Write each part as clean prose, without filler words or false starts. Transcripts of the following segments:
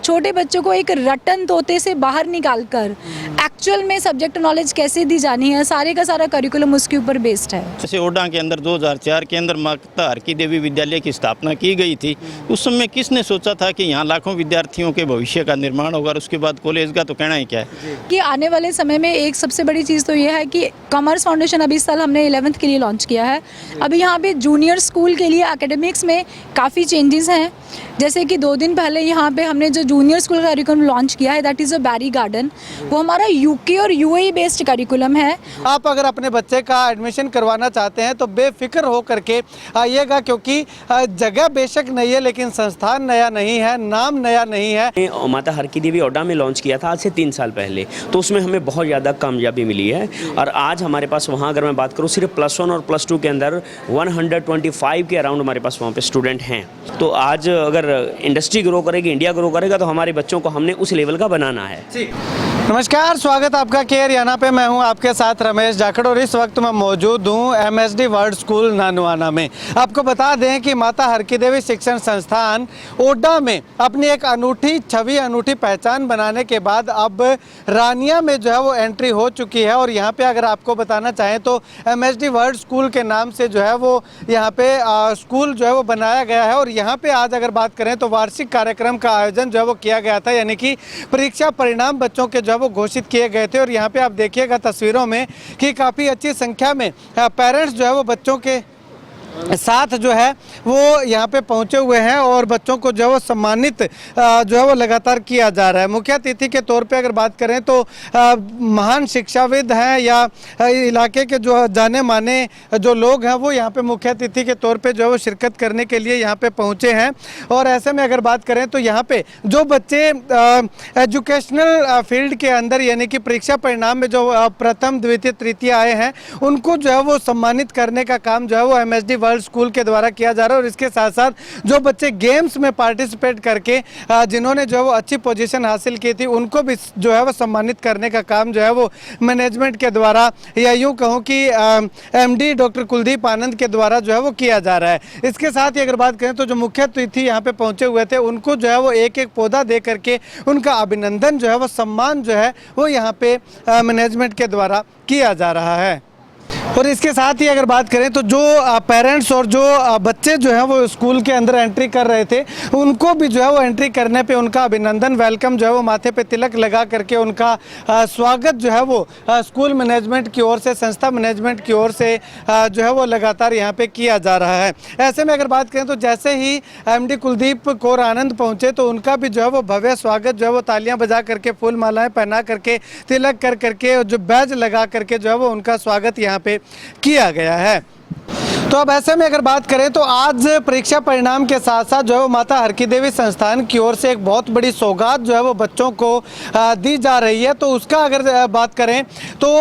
छोटे बच्चों को एक रटन तोते से बाहर निकाल कर एक्चुअल में सब्जेक्ट नॉलेज कैसे दी जानी है, सारे का सारा करिकुलम उसके ऊपर बेस्ड है। जैसे ओडा के अंदर 2004 के अंदर माता हरकी देवी विद्यालय की स्थापना की गई थी, उस समय किसने सोचा था कि यहाँ लाखों विद्यार्थियों के भविष्य का निर्माण होगा और उसके बाद कॉलेज का तो कहना ही क्या है कि आने वाले समय में एक सबसे बड़ी चीज़ तो ये है कि कॉमर्स फाउंडेशन अभी इस साल हमने 11th के लिए लॉन्च किया है। अभी यहाँ पे जूनियर स्कूल के लिए एकेडमिक्स में काफ़ी चेंजेस हैं। जैसे कि 2 दिन पहले यहाँ पे हमने जो जूनियर स्कूल का करिकुलम लॉन्च किया है, that is a berry garden. वो हमारा यूके और यूएई बेस्ड करिकुलम है। आप अगर अपने बच्चे का एडमिशन करवाना चाहते हैं तो बेफिक्र हो करके आइएगा, क्योंकि जगह बेशक नई है लेकिन संस्थान नया नहीं है, नाम नया नहीं है। माता हरकी देवी ओडा में लॉन्च किया था आज से 3 साल पहले, तो उसमें हमें बहुत ज़्यादा कामयाबी मिली है। और आज हमारे पास वहाँ अगर मैं बात करूँ सिर्फ +1 और +2 के अंदर 125 के अराउंड हमारे पास वहाँ पे स्टूडेंट हैं। तो आज अगर इंडस्ट्री ग्रो करेगी, इंडिया ग्रो करेगा, तो हमारे बच्चों को हमने उस लेवल का बनाना है। नमस्कार, स्वागत आपका केयर याना पे। मैं हूं आपके साथ रमेश जाखड़ और इस वक्त मैं मौजूद हूं MSD वर्ल्ड स्कूल नानुआना में। आपको बता दें कि माता हरकी देवी शिक्षण संस्थान ओडा में अपनी एक अनूठी छवि, अनूठी पहचान बनाने के बाद अब रानिया में जो है वो एंट्री हो चुकी है। और यहाँ पे अगर आपको बताना चाहें तो MSD वर्ल्ड स्कूल के नाम से जो है वो यहाँ पे स्कूल जो है वो बनाया गया है। और यहाँ पे आज अगर बात करें तो वार्षिक कार्यक्रम का आयोजन जो है वो किया गया था, यानी कि परीक्षा परिणाम बच्चों के वो घोषित किए गए थे। और यहाँ पे आप देखिएगा तस्वीरों में कि काफ़ी अच्छी संख्या में पेरेंट्स जो है वो बच्चों के साथ जो है वो यहाँ पे पहुँचे हुए हैं और बच्चों को जो है वो सम्मानित जो है वो लगातार किया जा रहा है। मुख्य अतिथि के तौर पे अगर बात करें तो महान शिक्षाविद हैं या इलाके के जो जाने माने जो लोग हैं वो यहाँ पे मुख्य अतिथि के तौर पे जो है वो शिरकत करने के लिए यहाँ पे पहुँचे हैं। और ऐसे में अगर बात करें तो यहाँ पे जो बच्चे एजुकेशनल फील्ड के अंदर यानी कि परीक्षा परिणाम में जो प्रथम, द्वितीय, तृतीय आए हैं उनको जो है वो सम्मानित करने का काम जो है वो MSD वर्ल्ड स्कूल के द्वारा किया जा रहा है। और इसके साथ साथ जो बच्चे गेम्स में पार्टिसिपेट करके जिन्होंने जो है वो अच्छी पोजीशन हासिल की थी उनको भी जो है वो सम्मानित करने का काम जो है वो मैनेजमेंट के द्वारा या यूँ कहूँ कि MD डॉक्टर कुलदीप आनंद के द्वारा जो है वो किया जा रहा है। इसके साथ ही अगर बात करें तो जो मुख्य अतिथि यहाँ पे पहुँचे हुए थे उनको जो है वो एक पौधा दे करके उनका अभिनंदन जो है वो सम्मान जो है वो यहाँ पे मैनेजमेंट के द्वारा किया जा रहा है। और इसके साथ ही अगर बात करें तो जो पेरेंट्स और जो बच्चे जो हैं वो स्कूल के अंदर एंट्री कर रहे थे उनको भी जो है वो एंट्री करने पे उनका अभिनंदन, वेलकम जो है वो माथे पे तिलक लगा करके उनका स्वागत जो है वो स्कूल मैनेजमेंट की ओर से, संस्था मैनेजमेंट की ओर से जो है वो लगातार यहाँ पे किया जा रहा है। ऐसे में अगर बात करें तो जैसे ही MD कुलदीप कौर आनंद पहुँचे तो उनका भी जो है वो भव्य स्वागत जो है वो तालियाँ बजा करके, फूल मालाएँ पहना करके, तिलक कर करके, जो बैज लगा करके जो है वो उनका स्वागत यहाँ पे किया गया है। तो अब ऐसे में अगर बात करें तो आज परीक्षा परिणाम के साथ साथ जो है वो माता हरकी देवी संस्थान की ओर से एक बहुत बड़ी सौगात जो है वो बच्चों को दी जा रही है। तो उसका अगर बात करें तो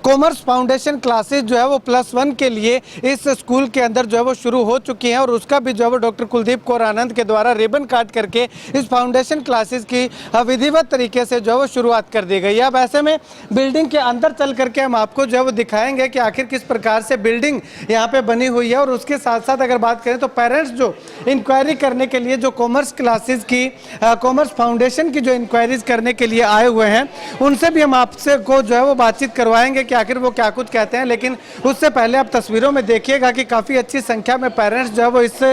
कॉमर्स फाउंडेशन क्लासेस जो है वो +1 के लिए इस स्कूल के अंदर जो है वो शुरू हो चुकी हैं। और उसका भी जो है वो डॉक्टर कुलदीप कौर आनंद के द्वारा रिबन काट करके इस फाउंडेशन क्लासेस की विधिवत तरीके से जो है वो शुरुआत कर दी गई है। अब ऐसे में बिल्डिंग के अंदर चल करके हम आपको जो है वो दिखाएंगे कि आखिर किस प्रकार से बिल्डिंग यहाँ पे बनी हुई है। और उसके साथ साथ अगर बात करें तो पेरेंट्स जो इंक्वायरी करने के लिए जो कॉमर्स क्लासेस की, कॉमर्स फाउंडेशन की जो इंक्वायरीज करने के लिए आए हुए हैं उनसे भी हम आपसे को जो है वो बातचीत करवाएंगे कि आखिर वो क्या कुछ कहते हैं। लेकिन उससे पहले आप तस्वीरों में देखिएगा कि काफ़ी अच्छी संख्या में पेरेंट्स जो है वो इस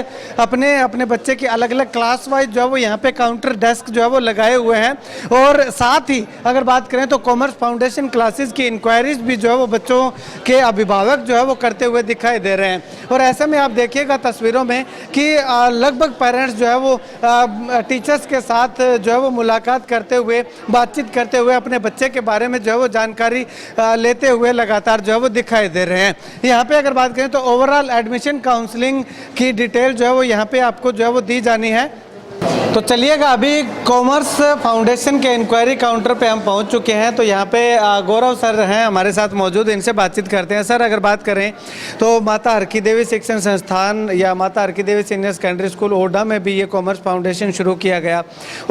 अपने बच्चे की अलग अलग क्लास वाइज जो है वो यहाँ पे काउंटर डेस्क जो है वो लगाए हुए हैं। और साथ ही अगर बात करें तो कॉमर्स फाउंडेशन क्लासेस की इंक्वायरीज भी जो है वो बच्चों के अभिभावक जो है वो करते हुए दिखाई दे रहे हैं। और ऐसे में आप देखिएगा तस्वीरों में कि लगभग पेरेंट्स जो है वो टीचर्स के साथ जो है वो मुलाकात करते हुए, बातचीत करते हुए अपने बच्चे के बारे में जो है वो जानकारी लेते हुए लगातार जो है वो दिखाई दे रहे हैं। यहाँ पे अगर बात करें तो ओवरऑल एडमिशन काउंसलिंग की डिटेल जो है वो यहाँ पे आपको जो है वो दी जानी है। तो चलिएगा, अभी कॉमर्स फाउंडेशन के इंक्वायरी काउंटर पे हम पहुंच चुके हैं। तो यहाँ पे गौरव सर हैं हमारे साथ मौजूद, इनसे बातचीत करते हैं। सर, अगर बात करें तो माता हरकी देवी शिक्षण संस्थान या माता हरकी देवी सीनियर सेकेंडरी स्कूल ओडा में भी ये कॉमर्स फाउंडेशन शुरू किया गया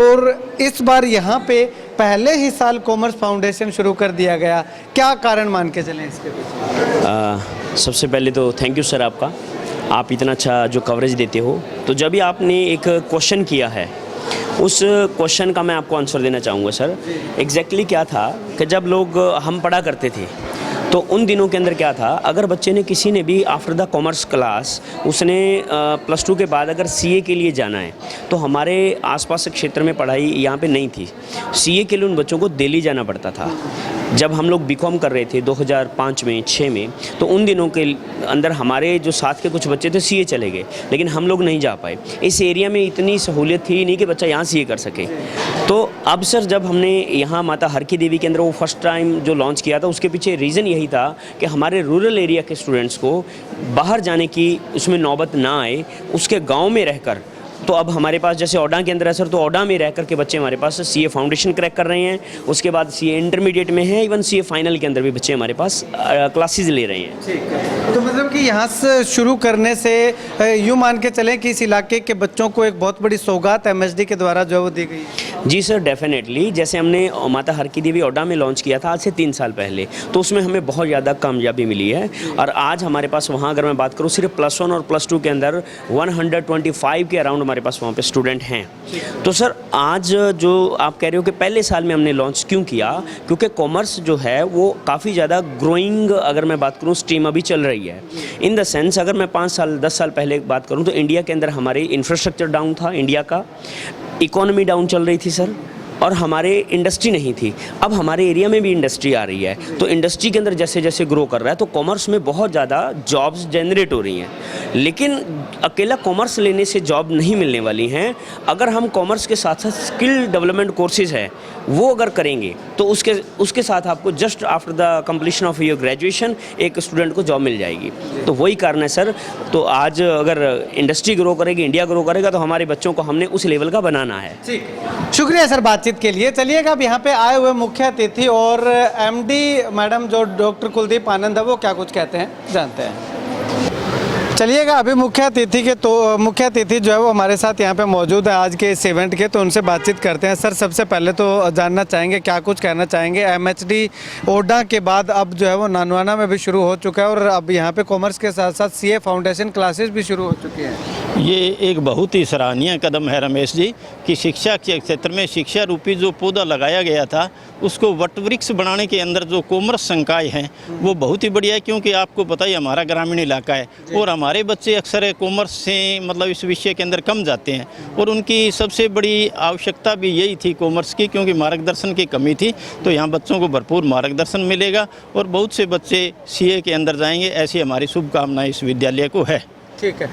और इस बार यहाँ पे पहले ही साल कॉमर्स फाउंडेशन शुरू कर दिया गया, क्या कारण मान के चलें इसके पीछे? सबसे पहले तो थैंक यू सर आपका, आप इतना अच्छा जो कवरेज देते हो। तो जब भी आपने एक क्वेश्चन किया है उस क्वेश्चन का मैं आपको आंसर देना चाहूँगा सर। एग्जैक्टली क्या था कि जब लोग हम पढ़ा करते थे तो उन दिनों के अंदर क्या था, अगर बच्चे ने किसी ने भी आफ्टर द कॉमर्स क्लास उसने +2 के बाद अगर सीए के लिए जाना है तो हमारे आसपास के क्षेत्र में पढ़ाई यहाँ पे नहीं थी। सीए के लिए उन बच्चों को दिल्ली जाना पड़ता था। जब हम लोग बीकॉम कर रहे थे 2005 में 6 में, तो उन दिनों के अंदर हमारे जो साथ के कुछ बच्चे थे सीए चले गए, लेकिन हम लोग नहीं जा पाए। इस एरिया में इतनी सहूलियत थी नहीं कि बच्चा यहाँ सीए कर सके। तो अब सर जब हमने यहाँ माता हर की देवी के अंदर वो फर्स्ट टाइम जो लॉन्च किया था, उसके पीछे रीज़न यही था कि हमारे रूरल एरिया के स्टूडेंट्स को बाहर जाने की उसमें नौबत ना आए, उसके गाँव में रहकर। तो अब हमारे पास जैसे ओडा के अंदर है सर, तो ओडा में रह कर के बच्चे हमारे पास सीए फाउंडेशन क्रैक कर रहे हैं, उसके बाद सीए इंटरमीडिएट में है, इवन सीए फाइनल के अंदर भी बच्चे हमारे पास क्लासेस ले रहे हैं। ठीक है, तो मतलब कि यहाँ से शुरू करने से यूँ मान के चलें कि इस इलाके के बच्चों को एक बहुत बड़ी सौगात एमएसडी के द्वारा जो है वो दी गई है। जी सर, डेफिनेटली। जैसे हमने माता हर की देवी ओडा में लॉन्च किया था आज से 3 साल पहले, तो उसमें हमें बहुत ज़्यादा कामयाबी मिली है। और आज हमारे पास वहाँ अगर मैं बात करूँ सिर्फ +1 और +2 के अंदर 125 के अराउंड हमारे पास वहाँ पे स्टूडेंट हैं। तो सर आज जो आप कह रहे हो कि पहले साल में हमने लॉन्च क्यों किया, क्योंकि कॉमर्स जो है वो काफ़ी ज़्यादा ग्रोइंग अगर मैं बात करूँ स्ट्रीम अभी चल रही है। इन द सेंस अगर मैं 5 साल 10 साल पहले बात करूँ तो इंडिया के अंदर हमारे इंफ्रास्ट्रक्चर डाउन था, इंडिया का इकोनॉमी डाउन चल रही थी सर, और हमारे इंडस्ट्री नहीं थी। अब हमारे एरिया में भी इंडस्ट्री आ रही है, तो इंडस्ट्री के अंदर जैसे जैसे ग्रो कर रहा है तो कॉमर्स में बहुत ज़्यादा जॉब्स जनरेट हो रही हैं। लेकिन अकेला कॉमर्स लेने से जॉब नहीं मिलने वाली हैं। अगर हम कॉमर्स के साथ साथ स्किल डेवलपमेंट कोर्सेज है वो अगर करेंगे तो उसके साथ आपको just after the completion of your graduation एक स्टूडेंट को जॉब मिल जाएगी। तो वही कारण है सर। तो आज अगर इंडस्ट्री ग्रो करेगी, इंडिया ग्रो करेगा, तो हमारे बच्चों को हमने उस लेवल का बनाना है। शुक्रिया सर बातचीत के लिए। चलिएगा अब यहाँ पे आए हुए मुख्य अतिथि और एमडी मैडम जो डॉक्टर कुलदीप आनंद है वो क्या कुछ कहते हैं जानते हैं। चलिएगा अभी मुख्य अतिथि जो है वो हमारे साथ यहाँ पे मौजूद है आज के इस इवेंट के, तो उनसे बातचीत करते हैं। सर सबसे पहले तो जानना चाहेंगे क्या कुछ कहना चाहेंगे, एमएचडी ओडा के बाद अब जो है वो नानवाना में भी शुरू हो चुका है और अब यहाँ पे कॉमर्स के साथ साथ सीए फाउंडेशन क्लासेस भी शुरू हो चुकी हैं। ये एक बहुत ही सराहनीय कदम है रमेश जी कि शिक्षा के क्षेत्र में शिक्षा रूपी जो पौधा लगाया गया था उसको वटवृक्ष बनाने के अंदर जो कॉमर्स संकाय हैं वो बहुत ही बढ़िया है, क्योंकि आपको पता ही हमारा ग्रामीण इलाका है और हमारे बच्चे अक्सर कॉमर्स से मतलब इस विषय के अंदर कम जाते हैं और उनकी सबसे बड़ी आवश्यकता भी यही थी कॉमर्स की, क्योंकि मार्गदर्शन की कमी थी। तो यहाँ बच्चों को भरपूर मार्गदर्शन मिलेगा और बहुत से बच्चे सीए के अंदर जाएंगे, ऐसी हमारी शुभकामनाएं इस विद्यालय को है। ठीक है,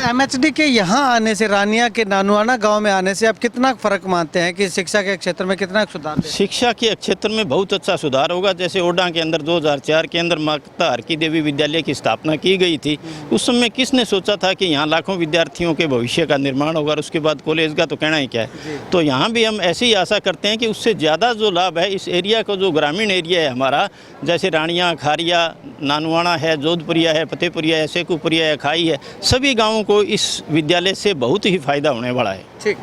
एमएचडी के यहाँ आने से, रानिया के नानवाना गांव में आने से आप कितना फ़र्क मानते हैं कि शिक्षा के क्षेत्र में कितना सुधार? शिक्षा के क्षेत्र में बहुत अच्छा सुधार होगा। जैसे ओडा के अंदर 2004 के अंदर माता हर की देवी विद्यालय की स्थापना की गई थी, उस समय किसने सोचा था कि यहाँ लाखों विद्यार्थियों के भविष्य का निर्माण होगा और उसके बाद कॉलेज का तो कहना ही क्या है। तो यहाँ भी हम ऐसी ही आशा करते हैं कि उससे ज़्यादा जो लाभ है इस एरिया को, जो ग्रामीण एरिया है हमारा, जैसे रानिया, खारिया, नानवाना है, जोधपुरिया है, फतेहपुरिया है, शेखुपुरिया है, खाई है, सभी गांवों को इस विद्यालय से बहुत ही फायदा होने वाला है। ठीक,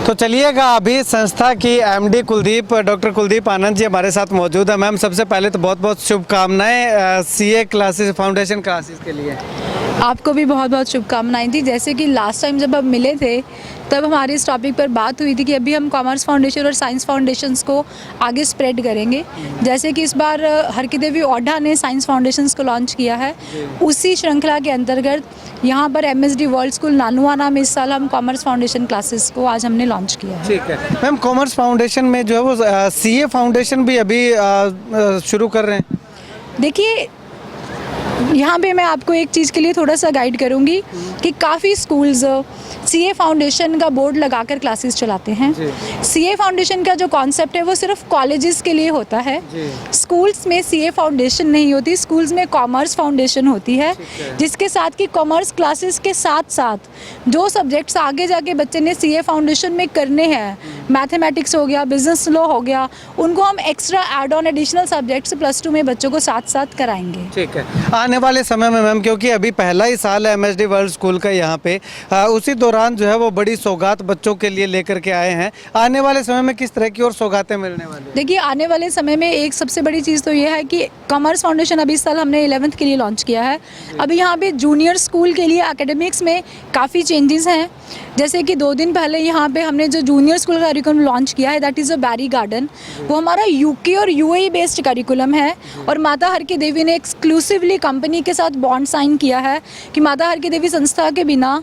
तो चलिएगा अभी संस्था की एमडी डॉक्टर कुलदीप आनंद जी हमारे साथ मौजूद है। मैम सबसे पहले तो बहुत बहुत शुभकामनाएं सीए क्लासेस, फाउंडेशन क्लासेस के लिए। आपको भी बहुत बहुत शुभकामनाएं थी। जैसे कि लास्ट टाइम जब हम मिले थे तब हमारी इस टॉपिक पर बात हुई थी कि अभी हम कॉमर्स फाउंडेशन और साइंस फाउंडेशंस को आगे स्प्रेड करेंगे। जैसे कि इस बार हर की देवी ओडा ने साइंस फाउंडेशंस को लॉन्च किया है, उसी श्रृंखला के अंतर्गत यहाँ पर एमएसडी वर्ल्ड स्कूल नानवाना में इस साल हम कॉमर्स फाउंडेशन क्लासेस को आज हमने लॉन्च किया है। ठीक है मैम, कॉमर्स फाउंडेशन में जो है वो सीए फाउंडेशन भी अभी शुरू कर रहे हैं। देखिए यहाँ पे मैं आपको एक चीज़ के लिए थोड़ा सा गाइड करूँगी कि काफ़ी स्कूल्स सीए फाउंडेशन का बोर्ड लगाकर क्लासेस चलाते हैं। सीए फाउंडेशन का जो कॉन्सेप्ट है वो सिर्फ कॉलेजेस के लिए होता है। स्कूल्स में सीए फाउंडेशन नहीं होती, स्कूल्स में कॉमर्स फाउंडेशन होती है, जिसके साथ कि कॉमर्स क्लासेस के साथ साथ जो सब्जेक्ट्स आगे जाके बच्चे ने सीए फाउंडेशन में करने हैं, मैथमेटिक्स हो गया, बिजनेस लॉ हो गया, उनको हम extra add on additional subjects +2 में बच्चों को साथ साथ कराएंगे। ठीक है, आने वाले समय में मैम, क्योंकि अभी पहला ही साल है एमएसडी वर्ल्ड स्कूल का यहाँ पे, उसी दौरान जो है वो बड़ी सौगात बच्चों के लिए लेकर के आए हैं। आने वाले समय में किस तरह की और सौगातें मिलने वाली? देखिए आने वाले समय में एक सबसे बड़ी चीज़ तो ये है कि कॉमर्स फाउंडेशन अभी इस साल हमने 11th के लिए लॉन्च किया है। अभी यहाँ पे जूनियर स्कूल के लिए एकेडमिक्स में काफ़ी चेंजेस हैं। जैसे कि 2 दिन पहले यहाँ पे हमने जो जूनियर स्कूल का करिकुलम लॉन्च किया है, that is a berry garden. वो हमारा यूके और यूएई बेस्ड करिकुलम है और माता हर की देवी ने एक्सक्लूसिवली कंपनी के साथ बॉन्ड साइन किया है कि माता हर की देवी संस्था के बिना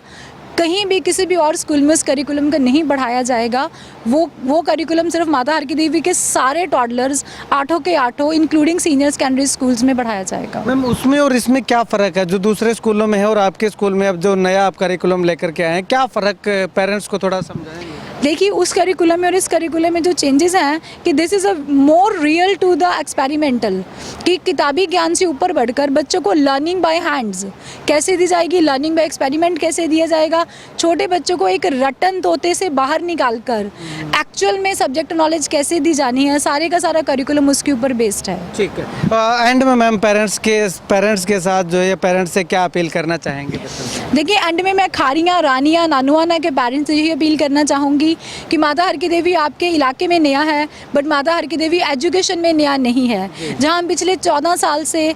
कहीं भी किसी भी और स्कूल में उस करिकुलम का नहीं बढ़ाया जाएगा। वो करिकुलम सिर्फ माता हर की देवी के सारे टॉडलर्स 8 के 8 इंक्लूडिंग सीनियर सेकेंडरी स्कूल्स में बढ़ाया जाएगा। मैम उसमें और इसमें क्या फ़र्क है जो दूसरे स्कूलों में है और आपके स्कूल में अब जो नया आप करिकुलम लेकर के आए हैं, क्या फ़र्क पेरेंट्स को थोड़ा समझाएंगे? देखिए, उस करिकुलम में और इस करिकुलम में जो चेंजेस हैं कि this is a more real to the experimental, कि किताबी ज्ञान से ऊपर बढ़कर बच्चों को लर्निंग बाय हैंड्स कैसे दी जाएगी, लर्निंग बाय एक्सपेरिमेंट कैसे दिया जाएगा, छोटे बच्चों को एक रटन तोते से बाहर निकाल कर एक्चुअल में सब्जेक्ट नॉलेज कैसे दी जानी है, सारे का सारा करिकुलम उसके ऊपर बेस्ड है। ठीक है। एंड में मैम पेरेंट्स के साथ जो है पेरेंट्स से क्या अपील करना चाहेंगे? देखिए, एंड में मैं खारियाँ, रानियाँ, नानुआना के पेरेंट्स से यही अपील करना चाहूँगी कि माता हर की देवी आपके इलाके में नया है, बट माता हर की देवी एजुकेशन में नया नहीं है। जहाँ हम पिछले 14 साल से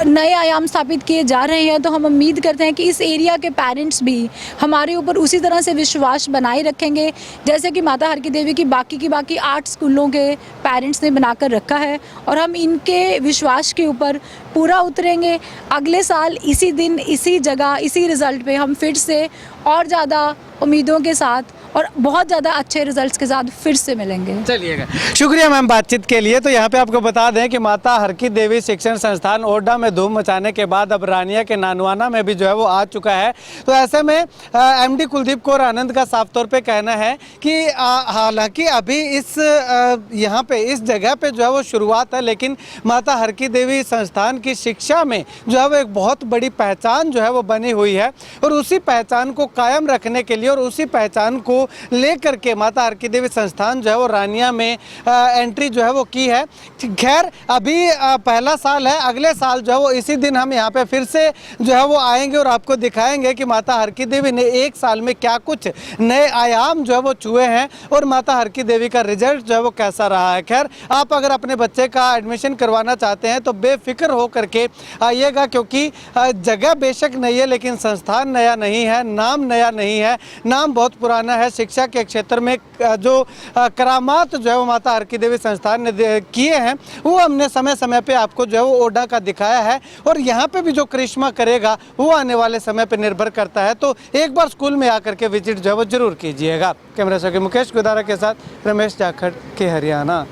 नए आयाम स्थापित किए जा रहे हैं, तो हम उम्मीद करते हैं कि इस एरिया के पेरेंट्स भी हमारे ऊपर उसी तरह से विश्वास बनाए रखेंगे जैसे कि माता हर की देवी की बाकी 8 स्कूलों के पेरेंट्स ने बनाकर रखा है, और हम इनके विश्वास के ऊपर पूरा उतरेंगे। अगले साल इसी दिन, इसी जगह, इसी रिज़ल्ट पे हम फिर से और ज़्यादा उम्मीदों के साथ और बहुत ज़्यादा अच्छे रिजल्ट्स के साथ फिर से मिलेंगे। चलिएगा, शुक्रिया मैम बातचीत के लिए। तो यहाँ पे आपको बता दें कि माता हर की देवी शिक्षण संस्थान ओरडा में धूम मचाने के बाद अब रानिया के नानुआना में भी जो है वो आ चुका है। तो ऐसे में एमडी कुलदीप कौर आनंद का साफ तौर पे कहना है कि हालांकि अभी इस यहाँ पे इस जगह पे जो है वो शुरुआत है, लेकिन माता हर की देवी संस्थान की शिक्षा में जो है वो एक बहुत बड़ी पहचान जो है वो बनी हुई है, और उसी पहचान को कायम रखने के लिए और उसी पहचान को लेकर के माता हर की देवी संस्थान जो है वो रानिया में एंट्री जो है वो की है। खैर अभी पहला साल है, अगले साल जो है वो इसी दिन हम यहाँ पे फिर से जो है वो आएंगे और आपको दिखाएंगे कि माता हर की देवी ने एक साल में क्या कुछ नए आयाम जो है वो छुए हैं और माता हर की देवी का रिजल्ट जो है वो कैसा रहा है। खैर आप अगर अपने बच्चे का एडमिशन करवाना चाहते हैं तो बेफिक्र हो करके आइएगा, क्योंकि जगह बेशक नई है लेकिन संस्थान नया नहीं है, नाम नया नहीं है, नाम बहुत पुराना है। शिक्षा के क्षेत्र में जो करामात जो है वो माता हर की देवी संस्थान ने किए हैं वो हमने समय समय पे आपको जो है वो ओरडा का दिखाया है, और यहाँ पे भी जो करिश्मा करेगा वो आने वाले समय पे निर्भर करता है। तो एक बार स्कूल में आकर के विजिट जो है वो जरूर कीजिएगा। कैमरा से मुकेश गुदारा के साथ रमेश जाखड़ के हरियाणा।